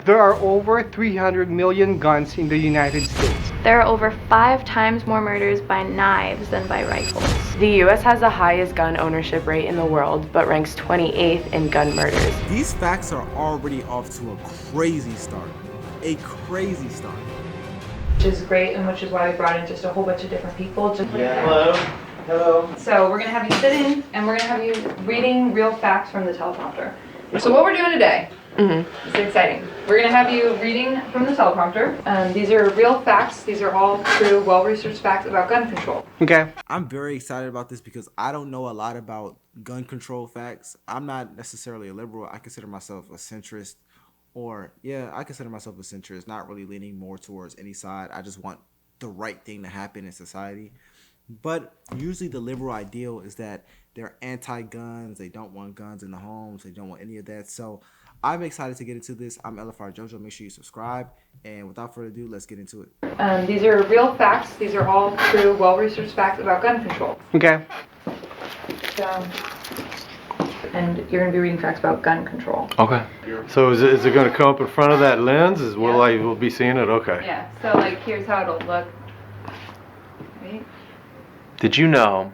There are over 300 million guns in the United States. There are over 5 times more murders by knives than by rifles. The U.S. has the highest gun ownership rate in the world, but ranks 28th in gun murders. These facts are already off to a crazy start. A crazy start. Which is great, and which is why we brought in just a whole bunch of different people. Hello. Hello. So we're gonna have you sit in, and we're gonna have you reading real facts from the teleprompter. So what we're doing today, it's exciting. We're gonna have you reading from the teleprompter. These are real facts. These are all true, well-researched facts about gun control. Okay. I'm very excited about this because I don't know a lot about gun control facts. I'm not necessarily a liberal. I consider myself a centrist. I consider myself a centrist, not really leaning more towards any side. I just want the right thing to happen in society. But usually the liberal ideal is that they're anti-guns. They don't want guns in the homes. They don't want any of that. So I'm excited to get into this. I'm Jojo. Make sure you subscribe. And without further ado, let's get into it. These are real facts. These are all true, well-researched facts about gun control. Okay. And you're going to be reading facts about gun control. Okay. So is it going to come up in front of that lens? Will be seeing it? Okay. Yeah, so like here's how it'll look. Right? Did you know,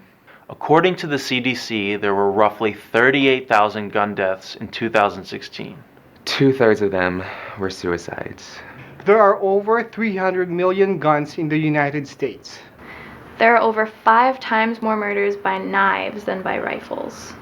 according to the CDC, there were roughly 38,000 gun deaths in 2016? 2/3 of them were suicides. There are over 300 million guns in the United States. There are over 5 times more murders by knives than by rifles.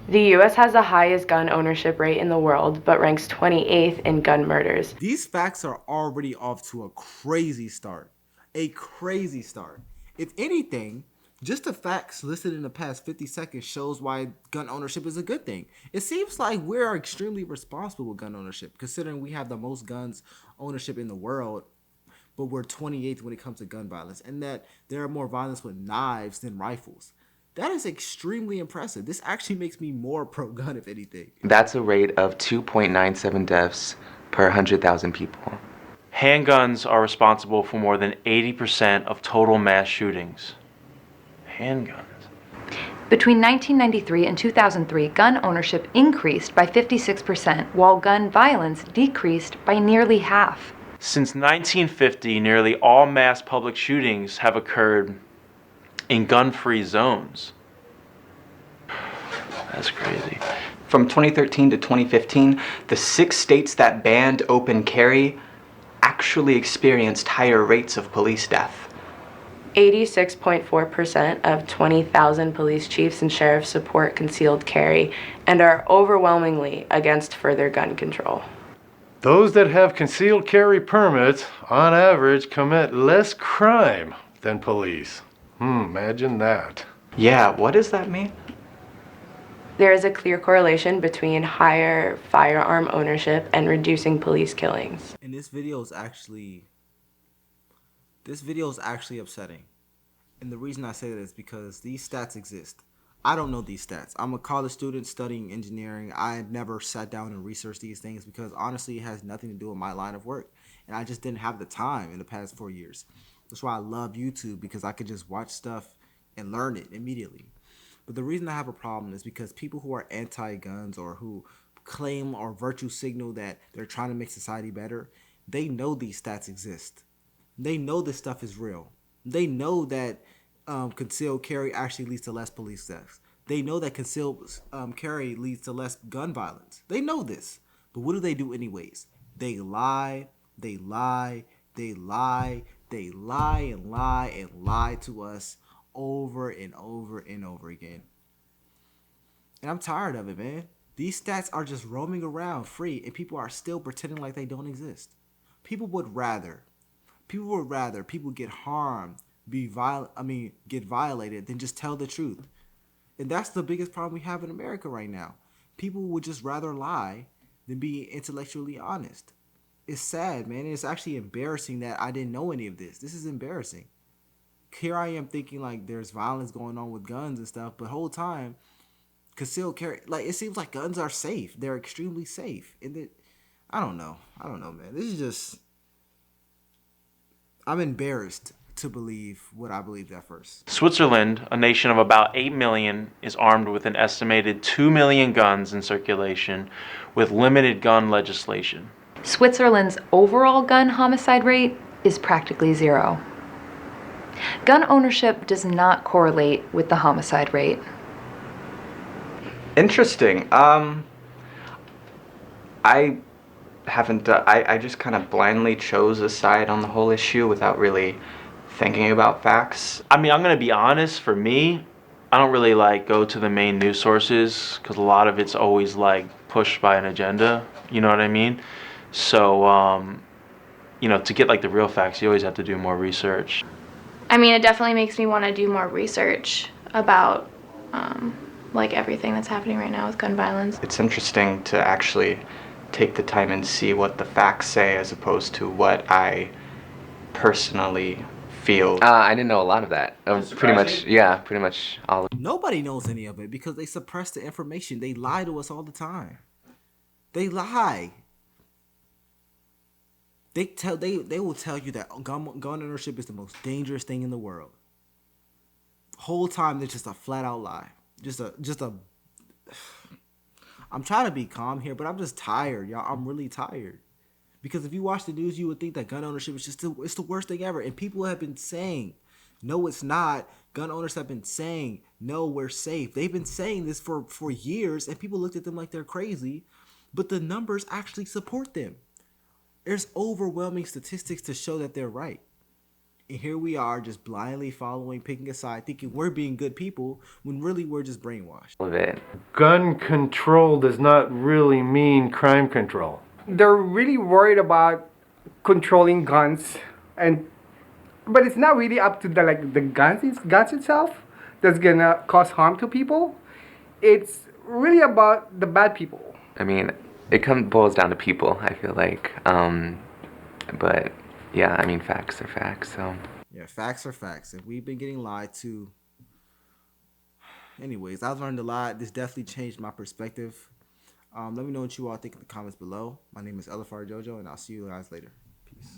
The U.S. has the highest gun ownership rate in the world, but ranks 28th in gun murders. These facts are already off to a crazy start. A crazy start. If anything, just the facts listed in the past 50 seconds shows why gun ownership is a good thing. It seems like we're extremely responsible with gun ownership, considering we have the most guns ownership in the world, but we're 28th when it comes to gun violence, and that there are more violence with knives than rifles. That is extremely impressive. This actually makes me more pro-gun, if anything. That's a rate of 2.97 deaths per 100,000 people. Handguns are responsible for more than 80% of total mass shootings. Handguns. Between 1993 and 2003, gun ownership increased by 56%, while gun violence decreased by nearly half. Since 1950, nearly all mass public shootings have occurred in gun-free zones. That's crazy. From 2013 to 2015, the 6 states that banned open carry actually experienced higher rates of police death. 86.4% of 20,000 police chiefs and sheriffs support concealed carry and are overwhelmingly against further gun control. Those that have concealed carry permits, on average, commit less crime than police. Imagine that. Yeah, what does that mean? There is a clear correlation between higher firearm ownership and reducing police killings. And this video is actually upsetting. And the reason I say that is because these stats exist. I don't know these stats. I'm a college student studying engineering. I never sat down and researched these things because honestly it has nothing to do with my line of work. And I just didn't have the time in the past 4 years. That's why I love YouTube, because I could just watch stuff and learn it immediately. But the reason I have a problem is because people who are anti-guns or who claim or virtue signal that they're trying to make society better, they know these stats exist. They know this stuff is real. They know that concealed carry actually leads to less police deaths. They know that concealed carry leads to less gun violence. They know this. But what do they do anyways? They lie, they lie, they lie, they lie and lie and lie to us over and over and over again. And I'm tired of it, man. These stats are just roaming around free and people are still pretending like they don't exist. People would rather people get harmed, get violated than just tell the truth. And that's the biggest problem we have in America right now. People would just rather lie than be intellectually honest. It's sad, man. It's actually embarrassing that I didn't know any of this. This is embarrassing. Here I am thinking like there's violence going on with guns and stuff, but the whole time, concealed carry, like it seems like guns are safe. They're extremely safe. And I don't know, man. This is just, I'm embarrassed to believe what I believed at first. Switzerland, a nation of about 8 million, is armed with an estimated 2 million guns in circulation with limited gun legislation. Switzerland's overall gun homicide rate is practically zero. Gun ownership does not correlate with the homicide rate. Interesting. I haven't, I just kind of blindly chose a side on the whole issue without really thinking about facts. I mean, I'm gonna be honest, for me, I don't really like go to the main news sources because a lot of it's always like pushed by an agenda, you know what I mean? So, you know, to get like the real facts, you always have to do more research. I mean, it definitely makes me want to do more research about like everything that's happening right now with gun violence. It's interesting to actually take the time and see what the facts say as opposed to what I personally feel. I didn't know a lot of that. Pretty much all of Nobody knows any of it because they suppress the information. They lie to us all the time. They lie. They will tell you that gun ownership is the most dangerous thing in the world. Whole time they're just a flat out lie. Just a I'm trying to be calm here, but I'm just tired, y'all. I'm really tired. Because if you watch the news, you would think that gun ownership is it's the worst thing ever. And people have been saying, no, it's not. Gun owners have been saying, no, we're safe. They've been saying this for years, and people looked at them like they're crazy. But the numbers actually support them. There's overwhelming statistics to show that they're right. And here we are just blindly following, picking a side, thinking we're being good people when really we're just brainwashed. it. Gun control does not really mean crime control. They're really worried about controlling guns, but it's not really up to the guns itself that's gonna cause harm to people. It's really about the bad people. I mean, it boils down to people, I feel like. But yeah, I mean, facts are facts, so. Yeah, facts are facts. And we've been getting lied to. Anyways, I've learned a lot. This definitely changed my perspective. Let me know what you all think in the comments below. My name is Jojo, and I'll see you guys later.